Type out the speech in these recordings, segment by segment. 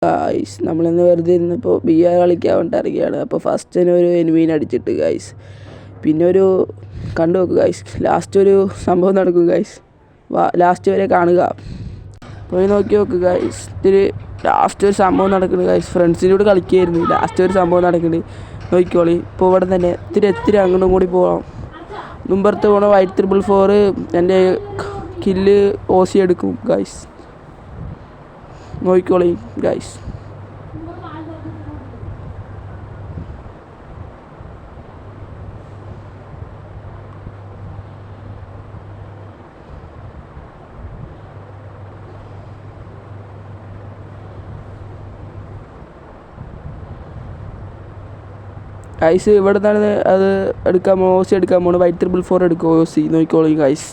Guys നമ്മളിന്ന് വെറുതെ ഇരുന്നിപ്പോൾ BR കളിക്കാൻ വേണ്ടി ഇറങ്ങിയാണ്. അപ്പോൾ ഫസ്റ്റിന് ഒരു എനിമീനെ അടിച്ചിട്ട് ഗായ്സ്, പിന്നെ ഒരു കണ്ടു നോക്കുക ഗായ്സ്, ലാസ്റ്റ് ഒരു സംഭവം നടക്കും ഗായ്സ്. ലാസ്റ്റ് വരെ കാണുക, പോയി നോക്കി നോക്കുക ഗായ്സ്. ഇതിൽ ലാസ്റ്റ് ഒരു സംഭവം നടക്കുന്നുണ്ട് ഗായ്സ്. ഫ്രണ്ട്സിനോട് കളിക്കുകയായിരുന്നു, ലാസ്റ്റ് ഒരു സംഭവം നടക്കുന്നുണ്ട്, നോക്കിക്കോളി. ഇപ്പോൾ ഇവിടെ തന്നെ ഇത്തിരി അങ്ങോട്ടും കൂടി പോകാം. മുമ്പത്ത് പോണ വൈറ്റ് 444 എൻ്റെ കില്ല് OC എടുക്കും ഗായ്സ്, നോക്കിക്കോളി ഗായ്സ്. ഗൈസ് ഇവിടെ നിന്നാണ് അത് എടുക്കാൻ OC എടുക്കാൻ പോകണം. വൈറ്റ് 444 എടുക്കും OC, നോക്കിക്കോളി ഗൈസ്.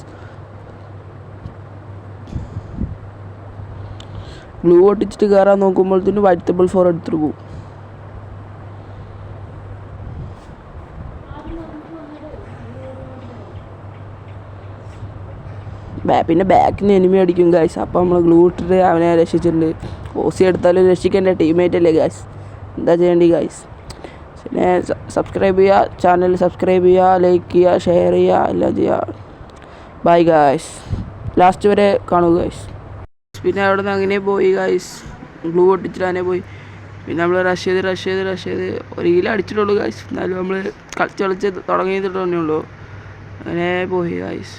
ഗ്ലൂ ഒട്ടിച്ചിട്ട് കയറാൻ നോക്കുമ്പോഴത്തേനും വൈറ്റ് 444 എടുത്തിട്ട് പോകും. പിന്നെ ബാക്കിന് എനിമി അടിക്കും ഗൈസ്. അപ്പോൾ നമ്മൾ ഗ്ലൂ ഇട്ടിട്ട് അവനെ രക്ഷിച്ചിട്ടുണ്ട്. OC എടുത്താലും രക്ഷിക്കേണ്ട ടീമേറ്റ് അല്ലേ ഗൈസ്, എന്താ ചെയ്യേണ്ടി ഗൈസ്. പിന്നെ സബ്സ്ക്രൈബ് ചെയ്യുക, ചാനൽ സബ്സ്ക്രൈബ് ചെയ്യുക, ലൈക്ക് ചെയ്യുക, ഷെയർ ചെയ്യുക, എല്ലാം ചെയ്യുക. ബൈ ഗൈസ്, ലാസ്റ്റ് വരെ കാണുക ഗൈസ്. പിന്നെ അവിടെ നിന്ന് അങ്ങനെ പോയി ഗൈസ്, ഗ്ലൂ ഒട്ടിച്ചിട്ട് അങ്ങനെ പോയി. പിന്നെ നമ്മൾ റഷ് ചെയ്ത് ഒരു ഹീൽ അടിച്ചിട്ടുള്ളൂ ഗൈസ്. എന്നാലും നമ്മൾ കളിച്ച് തുടങ്ങിയിട്ട് തന്നെ ഉള്ളൂ. അങ്ങനെ പോയി ഗൈസ്.